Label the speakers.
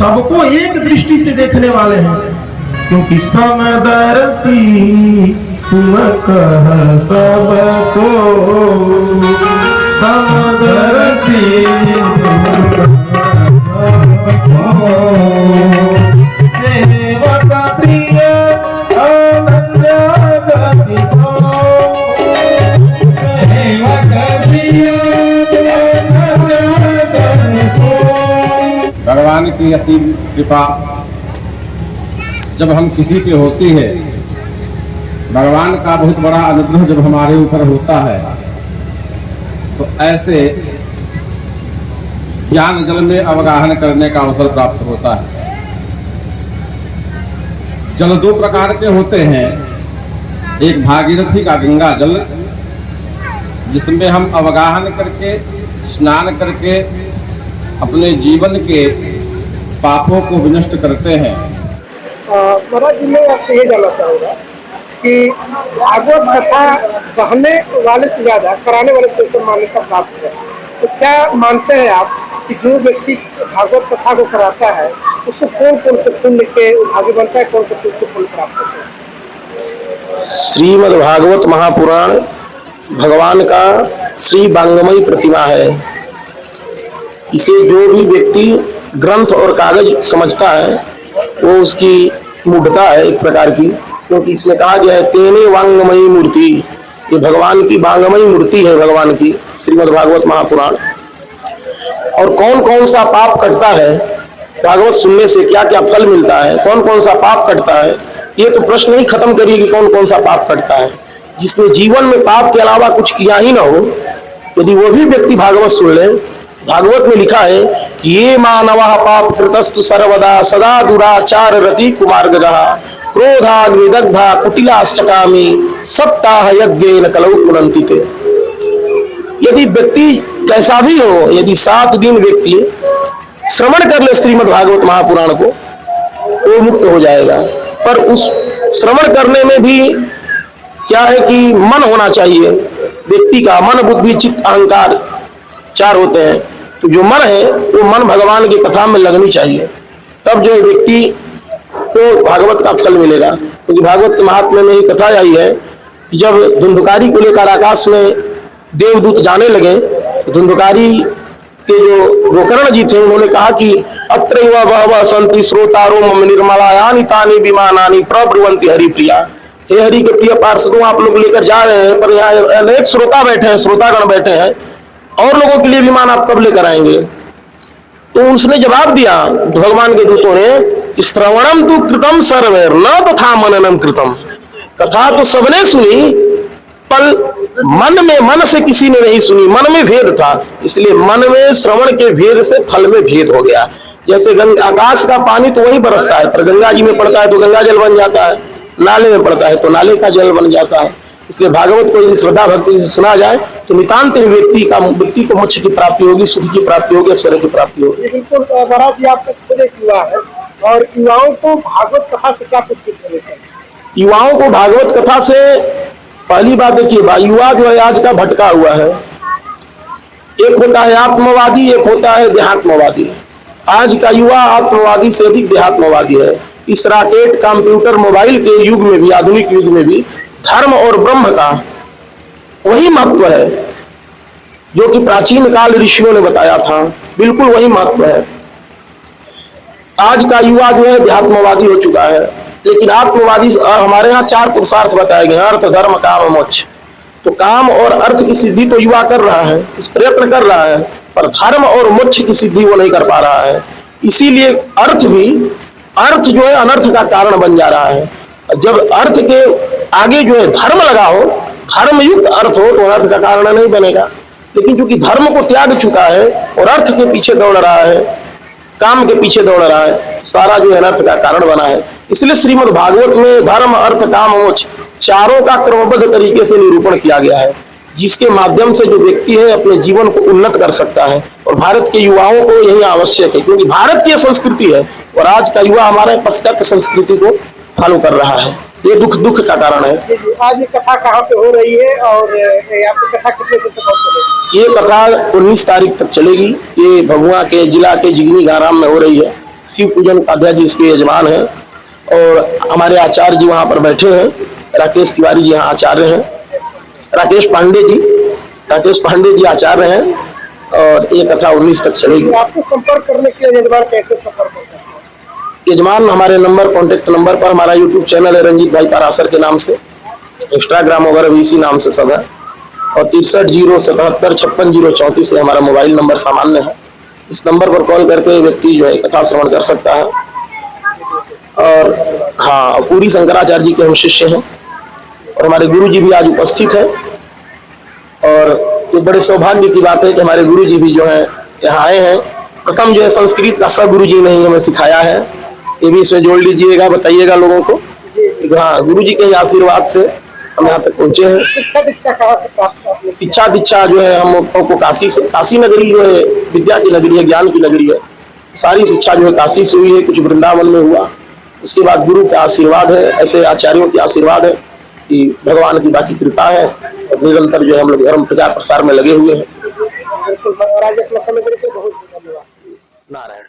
Speaker 1: सबको एक दृष्टि से देखने वाले हैं, क्योंकि समदर्शी तुम कह सबको, समदर्शी सेवक प्रिय अनन्य गति सो, सेवक प्रिय अनन्य गति सो।
Speaker 2: भगवान की असीम कृपा जब हम किसी पे होती है, भगवान का बहुत बड़ा अनुग्रह जब हमारे ऊपर होता है, तो ऐसे ज्ञान जल में अवगाहन करने का अवसर प्राप्त होता है। जल दो प्रकार के होते हैं, एक भागीरथी का गंगा जल, जिसमें हम अवगाहन करके स्नान करके अपने जीवन के पापों को विनष्ट करते हैं।
Speaker 3: महाराज जी, मैं आपसे ये जानना चाहूँगा कि भागवत कथा कहने वाले से ज्यादा कराने वाले से मान्यता प्राप्त है, तो क्या मानते हैं आप कि जो व्यक्ति भागवत कथा को कराता है उसको कौन कौन से पुण्य के भागी बनता है, कौन से पुण्य प्राप्त होता है?
Speaker 4: श्रीमद् भागवत महापुराण भगवान का श्री वांग्मयी प्रतिमा है। इसे जो भी व्यक्ति ग्रंथ और कागज समझता है वो उसकी मूढ़ता है एक प्रकार की, क्योंकि इसमें कहा गया है तेने वांग्मयी मूर्ति, ये भगवान की वांग्मयी मूर्ति है भगवान की श्रीमद् भागवत महापुराण। और कौन कौन सा पाप कटता है, भागवत सुनने से क्या क्या फल मिलता है, कौन कौन सा पाप कटता है, ये तो प्रश्न ही खत्म करिए कि कौन कौन सा पाप कटता है। जिसने जीवन में पाप के अलावा कुछ किया ही ना हो, यदि वो भी व्यक्ति भागवत सुन ले, भागवत में लिखा है कि ये मानवः पाप कृतस्तु सर्वदा सदा दुराचार रति कुमार्गः क्रोधाग्निदग्धा कुटिलाश्चकामी सप्ताह यज्ञेन कलौ पुनन्ति ते। यदि व्यक्ति कैसा भी हो, यदि 7 दिन व्यक्ति श्रवण कर ले श्रीमद् भागवत महापुराण को, वो मुक्त हो जाएगा। पर उस श्रवण करने में भी क्या है कि मन होना चाहिए व्यक्ति का, मन बुद्धि चित्त अहंकार 4 होते हैं। तो जो मन है वो मन भगवान की कथा में लगनी चाहिए, तब जो व्यक्ति को भागवत का फल मिलेगा। क्योंकि भागवत के महात्म्य में ही कथा आई है कि जब धुंधुकारी को लेकर आकाश में देवदूत जाने लगे, तो धुंधुकारी के जो गोकर्ण जी थे उन्होंने कहा कि अत्रैव बहवः सन्ति श्रोतारो मम निर्मलायानि तानि विमानानि प्रब्रुवन्ति हरिप्रिया। हे हरि के प्रिय पार्षदों, आप लोग लेकर जा रहे हैं, पर यहाँ अनेक श्रोता बैठे हैं, श्रोतागण बैठे हैं, और लोगों के लिए विमान आप कब लेकर आएंगे? तो उसने जवाब दिया भगवान के दूतों ने, श्रवणम तु कृतम सर्वैर न तथा मननम कृतम। कथा तो सबने सुनी, पर मन से किसी ने नहीं सुनी, मन में भेद था, इसलिए मन में श्रवण के भेद से फल में भेद हो गया। जैसे आकाश का पानी तो वही बरसता है, पर गंगा जी में पड़ता है तो गंगा जल बन जाता है, नाले में पड़ता है तो नाले का जल बन जाता है। इसलिए भागवत को यदि श्रद्धा भक्ति से सुना जाए तो नितांत व्यक्ति को मोक्ष की प्राप्ति होगी, सुख की प्राप्ति होगी, स्वर्ग की प्राप्ति होगी।
Speaker 3: बिल्कुल महाराज जी, आपका खुद एक युवा है, और युवाओं को भागवत कथा से क्या कुछ सीखने चाहिए?
Speaker 4: युवाओं को भागवत कथा से पहली बात देखिए, युवा जो है आज का भटका हुआ है। एक होता है आत्मवादी, एक होता है देहात्मवादी। आज का युवा आत्मवादी से अधिक देहात्मवादी है। इस रॉकेट, कंप्यूटर, मोबाइल के युग में भी, आधुनिक युग में भी धर्म और ब्रह्म का वही महत्व है जो कि प्राचीन काल ऋषियों ने बताया था, बिल्कुल वही महत्व है। आज का युवा जो है देहात्मवादी हो चुका है, लेकिन आत्मवादी हमारे यहाँ 4 पुरुषार्थ बताए गए, अर्थ धर्म काम मोक्ष। तो काम और अर्थ की सिद्धि तो युवा कर रहा है, कुछ प्रयत्न कर रहा है, पर धर्म और मोक्ष की सिद्धि वो नहीं कर पा रहा है। इसीलिए अर्थ जो है अनर्थ का कारण बन जा रहा है। जब अर्थ के आगे जो है धर्म लगा हो, धर्म युक्त अर्थ हो, तो अनर्थ का कारण नहीं बनेगा। लेकिन चूंकि धर्म को त्याग चुका है और अर्थ के पीछे दौड़ रहा है, काम के पीछे दौड़ रहा है, सारा जो अनर्थ का कारण बना है। इसलिए श्रीमद् भागवत में धर्म अर्थ काम मोक्ष चारों का क्रमबद्ध तरीके से निरूपण किया गया है, जिसके माध्यम से जो व्यक्ति है अपने जीवन को उन्नत कर सकता है। और भारत के युवाओं को यही आवश्यक है, क्योंकि भारत की संस्कृति है और आज का युवा हमारे पाश्चात्य संस्कृति को फॉलो कर रहा है। ये दुख का कारण है।
Speaker 3: जी जी, आज ये कथा कहाँ पे हो रही है और आपकी कथा कितने दिन तक चलेगी?
Speaker 4: ये कथा 19 तारीख तक चलेगी। ये भभुआ के जिला के जिगनी घाराम में हो रही है। शिव पूजन उपाध्याय जी इसके यजमान हैं और हमारे आचार्य जी वहाँ पर बैठे हैं। राकेश तिवारी जी यहाँ आचार्य हैं, राकेश पांडे जी आचार्य हैं और ये कथा 19 तक चलेगी।
Speaker 3: आपसे संपर्क करने के लिए यजमान कैसे संपर्क करते हैं?
Speaker 4: यजमान हमारे कॉन्टेक्ट नंबर पर, हमारा यूट्यूब चैनल है रंजीत भाई पारासर के नाम से, इंस्टाग्राम वगैरह भी इसी नाम से सब है, और 6307755034 से हमारा मोबाइल नंबर सामान्य है। इस नंबर पर कॉल करके व्यक्ति जो है कथा श्रवण कर सकता है। और हाँ, पूरी शंकराचार्य जी के हम शिष्य हैं और हमारे गुरु जी भी आज उपस्थित है। और ये बड़े सौभाग्य की बात है कि हमारे गुरु जी भी जो है यहाँ आए हैं। प्रथम जो है संस्कृत का सब गुरु जी ने ही हमें सिखाया है, ये भी इसमें जोड़ लीजिएगा, बताइएगा लोगों को। हाँ, गुरु जी के आशीर्वाद से हम यहाँ तक पहुँचे हैं।
Speaker 3: शिक्षा दीक्षा कहाँ से प्राप्त आपने?
Speaker 4: शिक्षा दीक्षा जो है हम लोगों को काशी से, काशी नगरी जो है विद्या की नगरी है, ज्ञान की नगरी है। सारी शिक्षा जो है काशी से हुई है, कुछ वृंदावन में हुआ। उसके बाद गुरु का आशीर्वाद है, ऐसे आचार्यों की आशीर्वाद है कि भगवान की बाकी कृपा है और निरंतर जो है हम लोग धर्म प्रचार प्रसार में लगे हुए हैं।
Speaker 3: बिल्कुल महाराज, अपना समय देने के लिए बहुत धन्यवाद।
Speaker 4: नारायण।